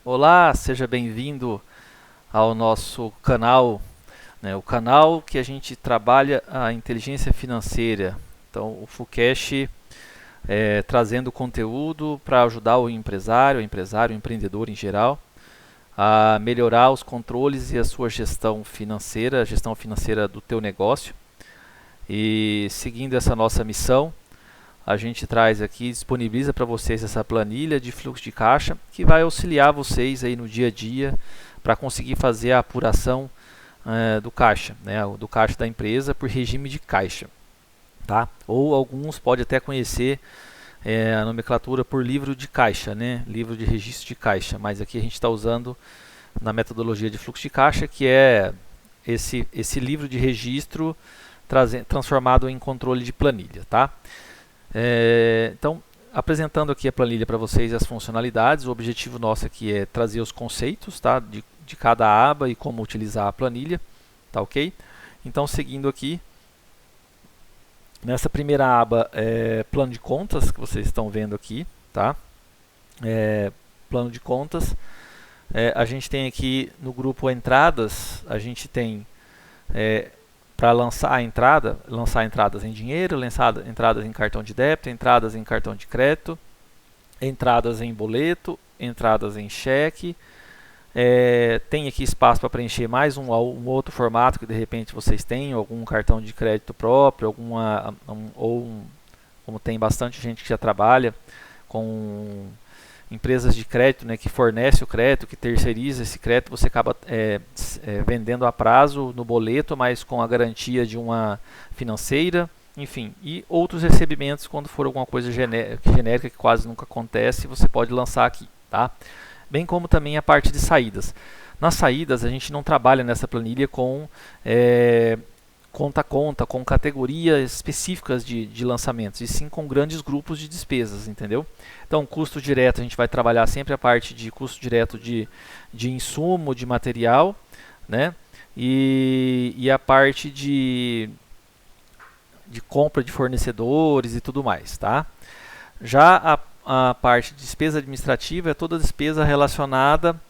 Olá, seja bem-vindo ao nosso canal, né, o canal que a gente trabalha a inteligência financeira. Então, o Fucash trazendo conteúdo para ajudar o empresário, o empreendedor em geral, a melhorar os controles e a sua a gestão financeira do teu negócio. E seguindo essa nossa missão, a gente traz aqui, disponibiliza para vocês essa planilha de fluxo de caixa que vai auxiliar vocês aí no dia a dia para conseguir fazer a apuração do caixa, né, do caixa da empresa por regime de caixa, tá? Ou alguns podem até conhecer a nomenclatura por livro de caixa, né, livro de registro de caixa, mas aqui a gente está usando na metodologia de fluxo de caixa, que é esse livro de registro transformado em controle de planilha, tá? Então, apresentando aqui a planilha para vocês e as funcionalidades, o objetivo nosso aqui é trazer os conceitos, tá, de cada aba e como utilizar a planilha, tá ok? Então, seguindo aqui, nessa primeira aba plano de contas, que vocês estão vendo aqui, tá? Plano de contas, a gente tem aqui no grupo entradas, a gente tem para lançar entradas em dinheiro, entradas em cartão de débito, entradas em cartão de crédito, entradas em boleto, entradas em cheque. Tem aqui espaço para preencher mais um outro formato que de repente vocês têm, algum cartão de crédito próprio, como tem bastante gente que já trabalha com empresas de crédito, né, que fornece o crédito, que terceiriza esse crédito, você acaba vendendo a prazo no boleto, mas com a garantia de uma financeira, enfim, e outros recebimentos quando for alguma coisa genérica que quase nunca acontece, você pode lançar aqui, tá? Bem como também a parte de saídas. Nas saídas a gente não trabalha nessa planilha com conta a conta, com categorias específicas de lançamentos, e sim com grandes grupos de despesas, entendeu? Então, custo direto, a gente vai trabalhar sempre a parte de custo direto de insumo, de material, né? E a parte de compra de fornecedores e tudo mais, tá? Já a parte de despesa administrativa é toda despesa relacionada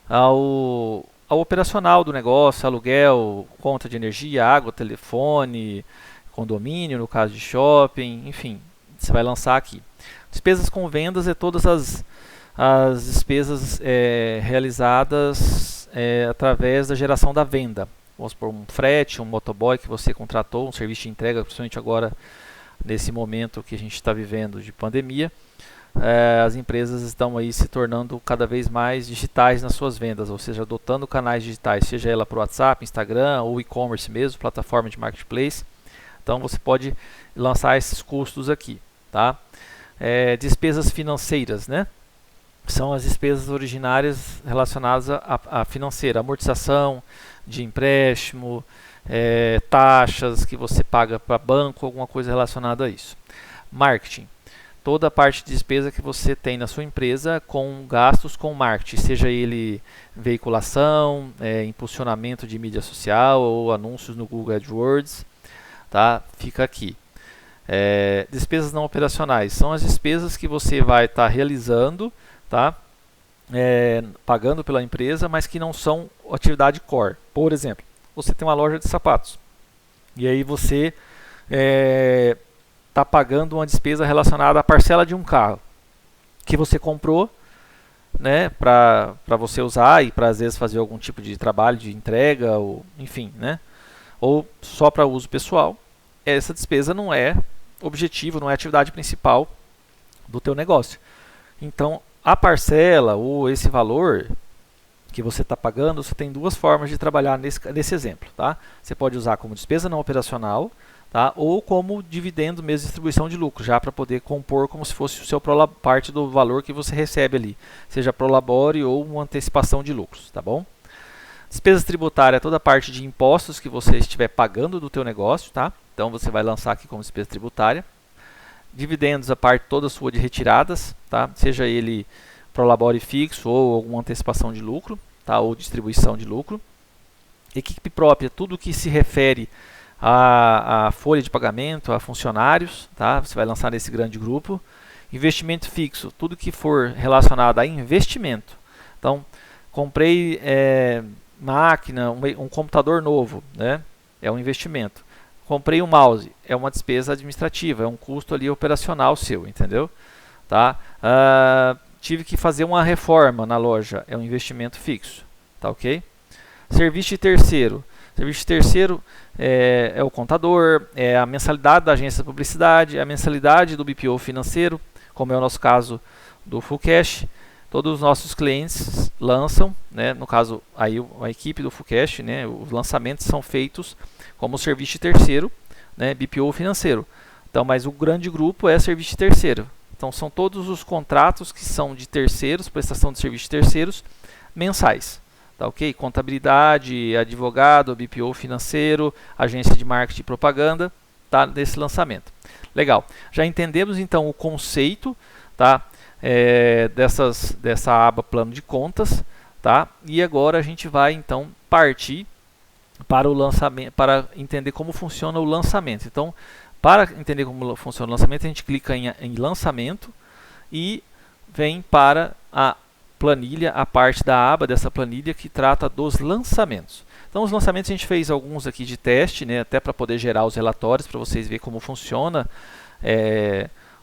ao operacional do negócio, aluguel, conta de energia, água, telefone, condomínio, no caso de shopping, enfim, você vai lançar aqui. Despesas com vendas é todas as despesas realizadas através da geração da venda. Vamos supor, um frete, um motoboy que você contratou, um serviço de entrega, principalmente agora nesse momento que a gente está vivendo de pandemia. As empresas estão aí se tornando cada vez mais digitais nas suas vendas, ou seja, adotando canais digitais, seja ela para o WhatsApp, Instagram ou e-commerce mesmo, plataforma de marketplace. Então você pode lançar esses custos aqui, tá? Despesas financeiras, né? São as despesas originárias relacionadas à financeira, amortização de empréstimo, taxas que você paga para banco, alguma coisa relacionada a isso. Marketing. Toda a parte de despesa que você tem na sua empresa com gastos com marketing, seja ele veiculação, impulsionamento de mídia social ou anúncios no Google AdWords, tá? Fica aqui. Despesas não operacionais são as despesas que você vai estar realizando, tá? Pagando pela empresa, mas que não são atividade core. Por exemplo, você tem uma loja de sapatos e aí você está pagando uma despesa relacionada à parcela de um carro que você comprou, né, para você usar e para às vezes fazer algum tipo de trabalho de entrega, ou enfim, né, ou só para uso pessoal. Essa despesa não é objetivo, não é atividade principal do teu negócio. Então, a parcela ou esse valor que você está pagando, você tem duas formas de trabalhar nesse exemplo, tá? Você pode usar como despesa não operacional, tá? Ou como dividendo mesmo, distribuição de lucro, já para poder compor como se fosse o seu parte do valor que você recebe ali, seja prolabore ou uma antecipação de lucros, tá bom? Despesas tributárias é toda a parte de impostos que você estiver pagando do teu negócio, tá? Então você vai lançar aqui como despesa tributária. Dividendos, a parte toda sua de retiradas, tá? Seja ele prolabore fixo ou alguma antecipação de lucro, tá? Ou distribuição de lucro. Equipe própria, tudo que se refere a folha de pagamento, a funcionários, tá? Você vai lançar nesse grande grupo. Investimento fixo, tudo que for relacionado a investimento. Então, Comprei máquina, um computador novo, né? É um investimento. Comprei um mouse, é uma despesa administrativa, é um custo ali operacional seu, entendeu? Tá? Tive que fazer uma reforma na loja, é um investimento fixo, tá ok? Serviço de terceiro. Serviço de terceiro é o contador, é a mensalidade da agência de publicidade, é a mensalidade do BPO financeiro, como é o nosso caso do Full Cash. Todos os nossos clientes lançam, né, no caso aí a equipe do Full Cash, né, os lançamentos são feitos como serviço de terceiro, né, BPO financeiro. Então, mas o grande grupo é serviço de terceiro. Então são todos os contratos que são de terceiros, prestação de serviço de terceiros, mensais. Tá ok? Contabilidade, advogado, BPO financeiro, agência de marketing e propaganda, tá? Desse lançamento. Legal. Já entendemos então o conceito, tá? Dessa aba plano de contas, tá? E agora a gente vai então partir para o lançamento, para entender como funciona o lançamento. Então, para entender como funciona o lançamento, a gente clica em lançamento e vem para a planilha, a parte da aba dessa planilha que trata dos lançamentos. Então, os lançamentos a gente fez alguns aqui de teste, né, até para poder gerar os relatórios, para vocês verem como funciona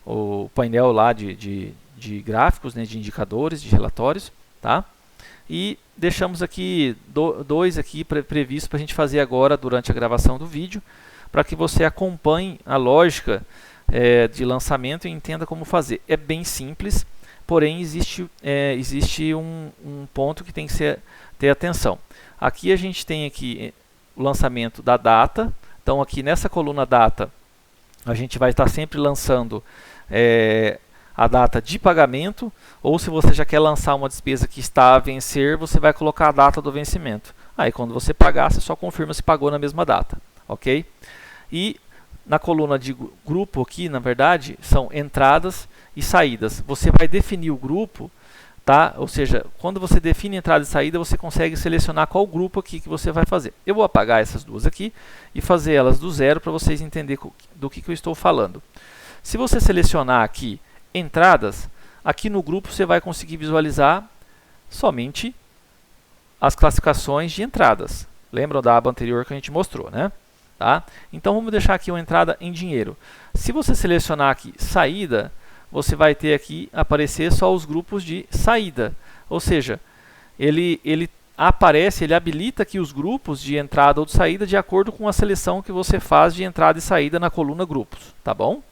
o painel lá de gráficos, né, de indicadores, de relatórios, tá? E deixamos aqui dois aqui previstos para a gente fazer agora durante a gravação do vídeo, para que você acompanhe a lógica de lançamento e entenda como fazer. É bem simples, porém existe um ponto que tem que ter atenção. Aqui a gente tem aqui o lançamento da data. Então aqui nessa coluna data a gente vai estar sempre lançando a data de pagamento, ou se você já quer lançar uma despesa que está a vencer, você vai colocar a data do vencimento. Aí quando você pagar, você só confirma se pagou na mesma data, ok? E na coluna de grupo aqui, na verdade, são entradas e saídas. Você vai definir o grupo, tá? Ou seja, quando você define entrada e saída, você consegue selecionar qual grupo aqui que você vai fazer. Eu vou apagar essas duas aqui e fazer elas do zero para vocês entenderem do que eu estou falando. Se você selecionar aqui entradas, aqui no grupo você vai conseguir visualizar somente as classificações de entradas. Lembram da aba anterior que a gente mostrou, né? Tá? Então vamos deixar aqui uma entrada em dinheiro. Se você selecionar aqui saída, você vai ter aqui aparecer só os grupos de saída. Ou seja, ele aparece, ele habilita aqui os grupos de entrada ou de saída de acordo com a seleção que você faz de entrada e saída na coluna grupos, tá bom?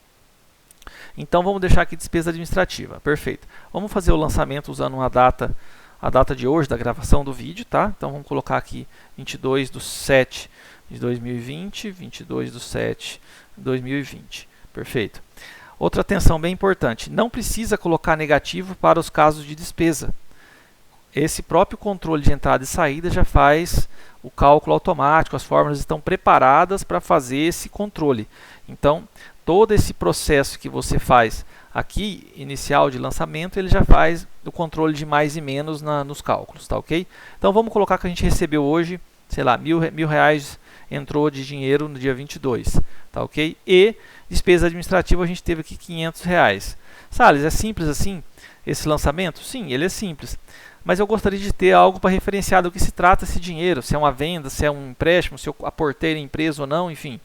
Então vamos deixar aqui despesa administrativa, perfeito. Vamos fazer o lançamento usando a data de hoje da gravação do vídeo, tá? Então vamos colocar aqui 22/7 de 2020, 22/7 de 2020, perfeito. Outra atenção bem importante, não precisa colocar negativo para os casos de despesa. Esse próprio controle de entrada e saída já faz o cálculo automático, as fórmulas estão preparadas para fazer esse controle. Então, todo esse processo que você faz aqui, inicial de lançamento, ele já faz o controle de mais e menos nos cálculos, tá ok? Então, vamos colocar que a gente recebeu hoje, sei lá, mil reais entrou de dinheiro no dia 22, tá ok? E despesa administrativa a gente teve aqui 500 reais. Salles, é simples assim esse lançamento? Sim, ele é simples. Mas eu gostaria de ter algo para referenciar do que se trata esse dinheiro, se é uma venda, se é um empréstimo, se eu aportei na empresa ou não, enfim.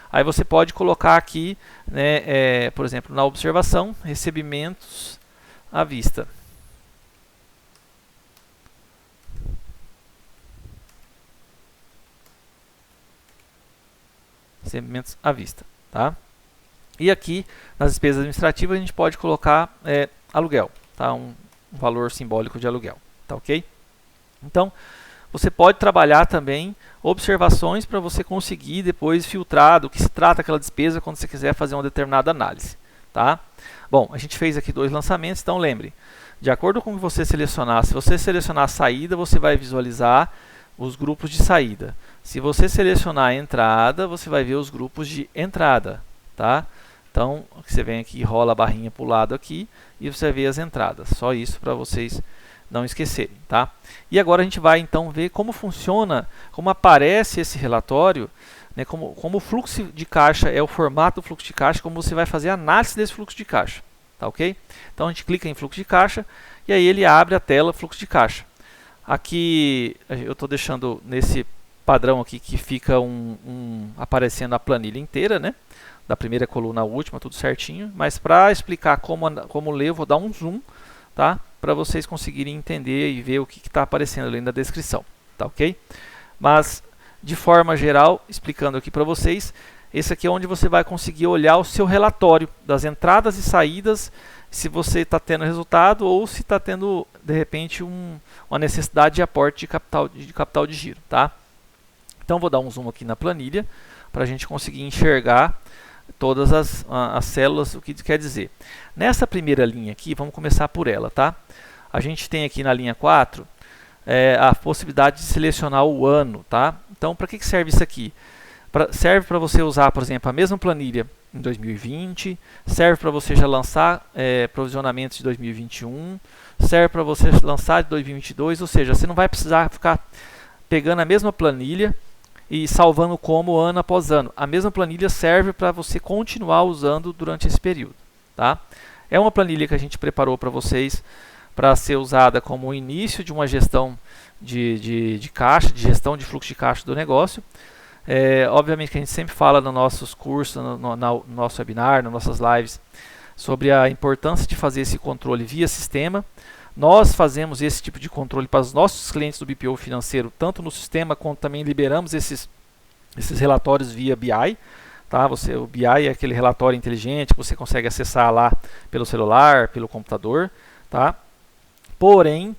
Aí você pode colocar aqui, né, por exemplo, na observação, recebimentos à vista. Recebimentos à vista, tá? E aqui, nas despesas administrativas, a gente pode colocar aluguel, tá? Um valor simbólico de aluguel, tá ok? Então, você pode trabalhar também observações para você conseguir depois filtrar do que se trata aquela despesa quando você quiser fazer uma determinada análise, tá? Bom, a gente fez aqui 2 lançamentos, então lembre, de acordo com o que você selecionar, se você selecionar a saída, você vai visualizar os grupos de saída. Se você selecionar a entrada, você vai ver os grupos de entrada, tá? Então, você vem aqui, rola a barrinha para o lado aqui e você vê as entradas. Só isso para vocês não esquecerem, tá? E agora a gente vai então ver como funciona, como aparece esse relatório, né, como o fluxo de caixa é o formato do fluxo de caixa, como você vai fazer a análise desse fluxo de caixa, tá ok? Então a gente clica em fluxo de caixa e aí ele abre a tela fluxo de caixa. Aqui eu estou deixando nesse padrão aqui que fica aparecendo a planilha inteira, né? Da primeira coluna à última, tudo certinho. Mas para explicar como ler, eu vou dar um zoom, tá? Para vocês conseguirem entender e ver o que está aparecendo ali na descrição, tá ok? Mas, de forma geral, explicando aqui para vocês, esse aqui é onde você vai conseguir olhar o seu relatório das entradas e saídas, se você está tendo resultado ou se está tendo, de repente, uma necessidade de aporte de capital de giro, tá? Então, vou dar um zoom aqui na planilha para a gente conseguir enxergar todas as células, o que quer dizer. Nessa primeira linha aqui, vamos começar por ela, tá? A gente tem aqui na linha 4 a possibilidade de selecionar o ano, tá? Então, para que serve isso aqui? Serve para você usar, por exemplo, a mesma planilha em 2020, serve para você já lançar provisionamentos de 2021, serve para você lançar de 2022, ou seja, você não vai precisar ficar pegando a mesma planilha e salvando como ano após ano. A mesma planilha serve para você continuar usando durante esse período, tá? É uma planilha que a gente preparou para vocês para ser usada como o início de uma gestão de caixa, de gestão de fluxo de caixa do negócio. Obviamente que a gente sempre fala nos nossos cursos, no nosso webinar, nas nossas lives, sobre a importância de fazer esse controle via sistema. Nós fazemos esse tipo de controle para os nossos clientes do BPO financeiro, tanto no sistema quanto também liberamos esses relatórios via BI. Tá? O BI é aquele relatório inteligente que você consegue acessar lá pelo celular, pelo computador. Tá? Porém,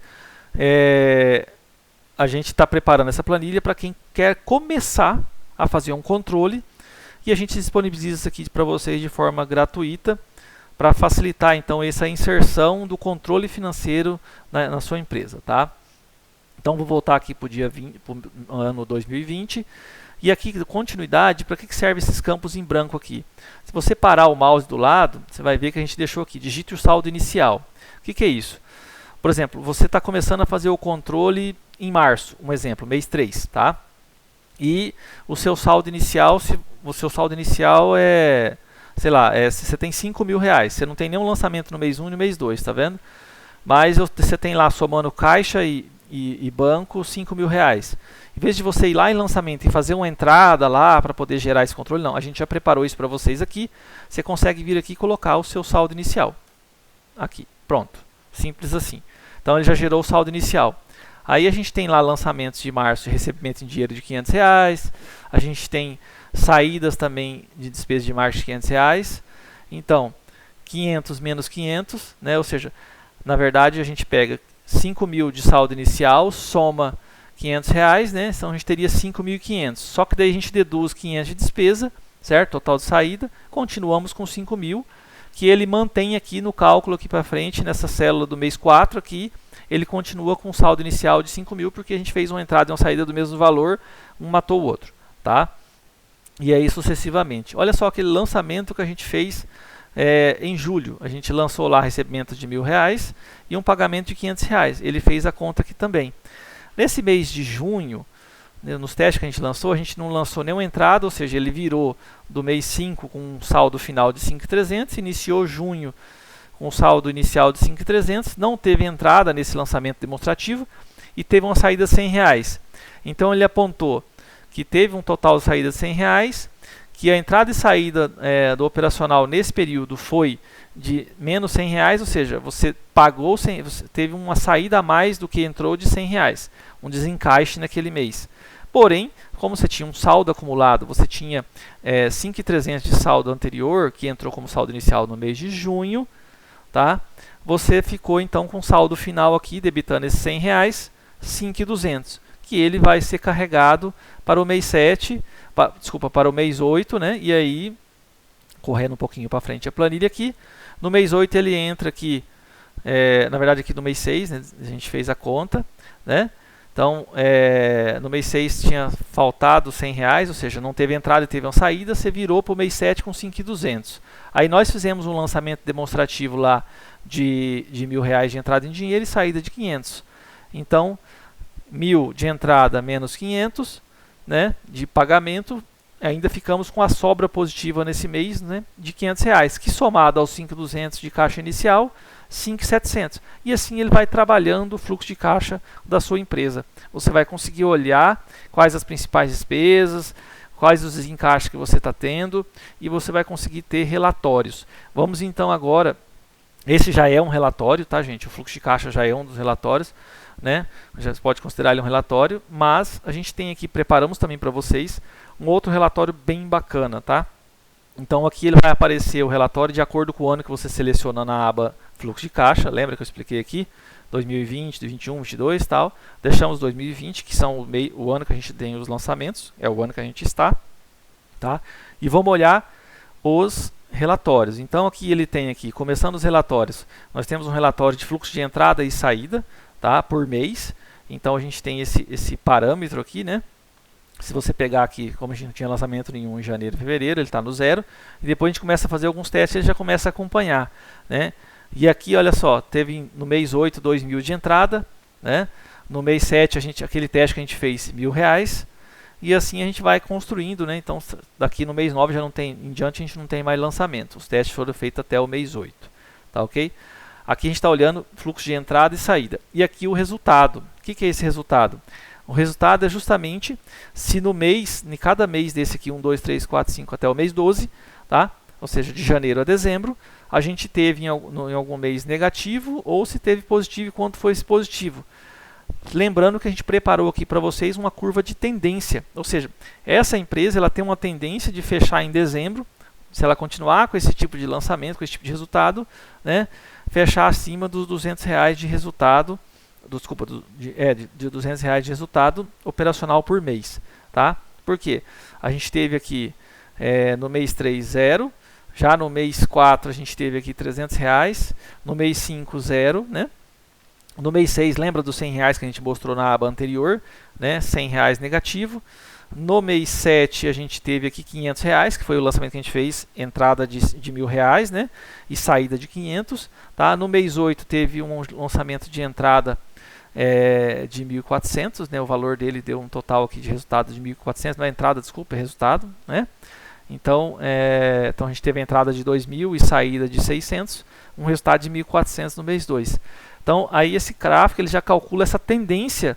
a gente está preparando essa planilha para quem quer começar a fazer um controle e a gente disponibiliza isso aqui para vocês de forma gratuita para facilitar então essa inserção do controle financeiro na sua empresa, tá? Então vou voltar aqui para o ano 2020 e aqui continuidade, para que serve esses campos em branco aqui? Se você parar o mouse do lado, você vai ver que a gente deixou aqui, digite o saldo inicial. O que é isso? Por exemplo, você está começando a fazer o controle em março, um exemplo, mês 3, tá? E o seu saldo inicial, sei lá, você tem 5 mil reais, você não tem nenhum lançamento no mês 1 e no mês 2, tá vendo? Mas você tem lá somando caixa e banco 5 mil reais. Em vez de você ir lá em lançamento e fazer uma entrada lá para poder gerar esse controle, não, a gente já preparou isso para vocês aqui, você consegue vir aqui e colocar o seu saldo inicial. Aqui, pronto, simples assim. Então ele já gerou o saldo inicial. Aí a gente tem lá lançamentos de março de recebimento em dinheiro de R$500, a gente tem saídas também de despesa de marketing de R$500. Então, 500 menos 500, né? Ou seja, na verdade a gente pega 5 mil de saldo inicial, soma R$500, né? Então a gente teria 5.500. Só que daí a gente deduz 500 de despesa, certo? Total de saída, continuamos com 5 mil, que ele mantém aqui no cálculo aqui para frente, nessa célula do mês 4 aqui, ele continua com um saldo inicial de 5 mil, porque a gente fez uma entrada e uma saída do mesmo valor, um matou o outro, tá? E aí sucessivamente. Olha só aquele lançamento que a gente fez em julho. A gente lançou lá recebimento de R$1.000 e um pagamento de R$500. Ele fez a conta aqui também. Nesse mês de junho, nos testes que a gente lançou, a gente não lançou nenhuma entrada, ou seja, ele virou do mês 5 com um saldo final de 5.300, iniciou junho com um saldo inicial de 5.300, não teve entrada nesse lançamento demonstrativo e teve uma saída de R$100. Então ele apontou que teve um total de saída de R$100, que a entrada e saída do operacional nesse período foi de menos R$100, ou seja, você pagou, você teve uma saída a mais do que entrou de R$100, um desencaixe naquele mês. Porém, como você tinha um saldo acumulado, você tinha 5.300 de saldo anterior, que entrou como saldo inicial no mês de junho, tá? Você ficou então com saldo final aqui, debitando esses R$100, 5.200, que ele vai ser carregado para o mês 7, para o mês 8, né? E aí, correndo um pouquinho para frente a planilha aqui, no mês 8 ele entra aqui, na verdade aqui no mês 6, né? A gente fez a conta, né? Então, no mês 6 tinha faltado R$100, ou seja, não teve entrada e teve uma saída, você virou para o mês 7 com 5.200. Aí nós fizemos um lançamento demonstrativo lá de R$1.000 de entrada em dinheiro e saída de 500. Então, 1.000 de entrada menos 500, né, de pagamento, ainda ficamos com a sobra positiva nesse mês, né, de R$500, que somado aos 5.200 de caixa inicial, 5.700. E assim ele vai trabalhando o fluxo de caixa da sua empresa. Você vai conseguir olhar quais as principais despesas, quais os encaixes que você está tendo, e você vai conseguir ter relatórios. Vamos então agora, esse já é um relatório, tá, gente? O fluxo de caixa já é um dos relatórios, né? Já pode considerar ele um relatório, mas a gente tem aqui, preparamos também para vocês, um outro relatório bem bacana, tá? Então aqui ele vai aparecer o relatório de acordo com o ano que você seleciona na aba fluxo de caixa. Lembra que eu expliquei aqui? 2020, 2021, 2022 e tal. Deixamos 2020, que são o ano que a gente tem os lançamentos, é o ano que a gente está, tá? E vamos olhar os relatórios. Então aqui ele tem aqui, começando os relatórios, nós temos um relatório de fluxo de entrada e saída, tá? Por mês. Então a gente tem esse parâmetro aqui, né? Se você pegar aqui, como a gente não tinha lançamento nenhum em janeiro e fevereiro, ele está no 0. E depois a gente começa a fazer alguns testes, ele já começa a acompanhar, né? E aqui, olha só, teve no mês 8, 2.000 de entrada, né? No mês 7, aquele teste que a gente fez, R$1.000. E assim a gente vai construindo, né? Então, daqui no mês 9 já não tem, em diante a gente não tem mais lançamento. Os testes foram feitos até o mês 8, tá ok? Aqui a gente está olhando fluxo de entrada e saída. E aqui o resultado. O que é esse resultado? O resultado é justamente se no mês, em cada mês desse aqui, 1, 2, 3, 4, 5 até o mês 12, tá? Ou seja, de janeiro a dezembro, a gente teve em algum mês negativo ou se teve positivo e quanto foi esse positivo. Lembrando que a gente preparou aqui para vocês uma curva de tendência, ou seja, essa empresa ela tem uma tendência de fechar em dezembro, se ela continuar com esse tipo de lançamento, com esse tipo de resultado, né, fechar acima dos R$200 de resultado, desculpa, de R$200 de resultado operacional por mês, tá? Por quê? A gente teve aqui no mês 3, 0, já no mês 4 a gente teve aqui R$300, no mês 5, 0, né? No mês 6, lembra dos R$100 que a gente mostrou na aba anterior, né? R$100 negativo. No mês 7 a gente teve aqui R$500, que foi o lançamento que a gente fez, entrada de R$1.000, né? E saída de 500, tá? No mês 8 teve um lançamento de entrada de 1.400, né? O valor dele deu um total aqui de resultado de 1.400, não é entrada, desculpa, é resultado, né? Então a gente teve a entrada de 2.000 e saída de 600, um resultado de 1.400 no mês 2. Então aí esse gráfico ele já calcula essa tendência,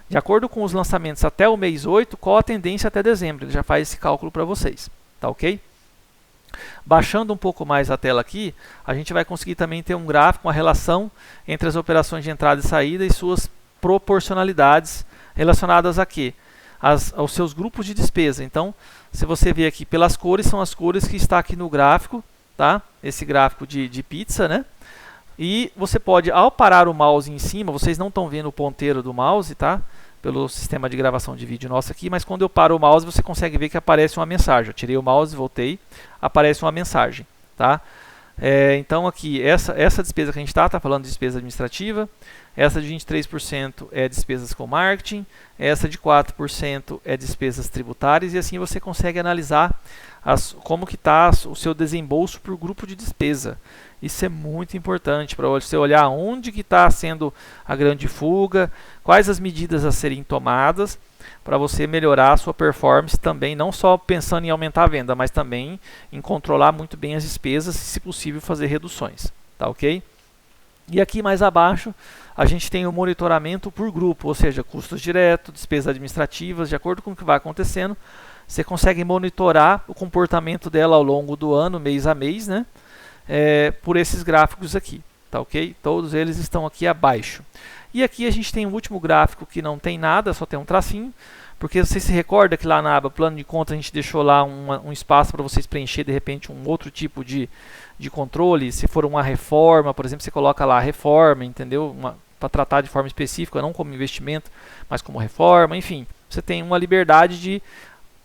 de acordo com os lançamentos até o mês 8, qual a tendência até dezembro, ele já faz esse cálculo para vocês, tá ok? Baixando um pouco mais a tela aqui, a gente vai conseguir também ter um gráfico, uma relação entre as operações de entrada e saída e suas proporcionalidades relacionadas a quê? Aos seus grupos de despesa. Então, se você ver aqui pelas cores, são as cores que está aqui no gráfico, tá? Esse gráfico de pizza, né? E você pode, ao parar o mouse em cima, vocês não estão vendo o ponteiro do mouse, tá? Pelo sistema de gravação de vídeo nosso aqui, mas quando eu paro o mouse, você consegue ver que aparece uma mensagem. Eu tirei o mouse, voltei, aparece uma mensagem, tá? Então aqui, essa despesa que a gente está falando de despesa administrativa, essa de 23% é despesas com marketing, essa de 4% é despesas tributárias, e assim você consegue analisar como que está o seu desembolso por grupo de despesa. Isso é muito importante para você olhar onde que está sendo a grande fuga, quais as medidas a serem tomadas para você melhorar a sua performance também, não só pensando em aumentar a venda, mas também em controlar muito bem as despesas e, se possível, fazer reduções, tá ok? E aqui mais abaixo a gente tem o monitoramento por grupo, ou seja, custos diretos, despesas administrativas, de acordo com o que vai acontecendo, você consegue monitorar o comportamento dela ao longo do ano, mês a mês, né? Por esses gráficos aqui, tá ok? Todos eles estão aqui abaixo. E aqui a gente tem o último gráfico que não tem nada, só tem um tracinho, porque você se recorda que lá na aba plano de contas a gente deixou lá um espaço para vocês preencher de repente um outro tipo de controle. Se for uma reforma, por exemplo, você coloca lá reforma, entendeu? Para tratar de forma específica, não como investimento, mas como reforma, enfim. Você tem uma liberdade de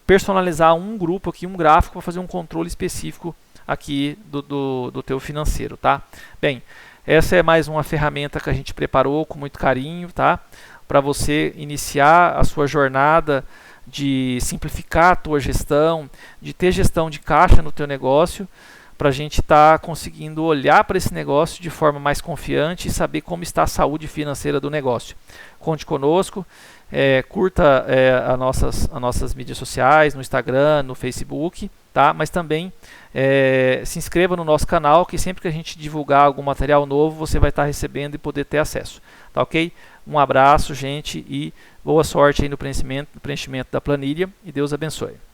personalizar um grupo aqui, um gráfico, para fazer um controle específico aqui do teu financeiro, tá? Bem, essa é mais uma ferramenta que a gente preparou com muito carinho, tá? Para você iniciar a sua jornada de simplificar a tua gestão, de ter gestão de caixa no teu negócio, para a gente estar conseguindo olhar para esse negócio de forma mais confiante e saber como está a saúde financeira do negócio. Conte conosco, curta as nossas mídias sociais, no Instagram, no Facebook, tá? Mas também se inscreva no nosso canal, que sempre que a gente divulgar algum material novo, você vai estar recebendo e poder ter acesso. Tá ok? Um abraço, gente, e boa sorte aí no preenchimento da planilha, e Deus abençoe.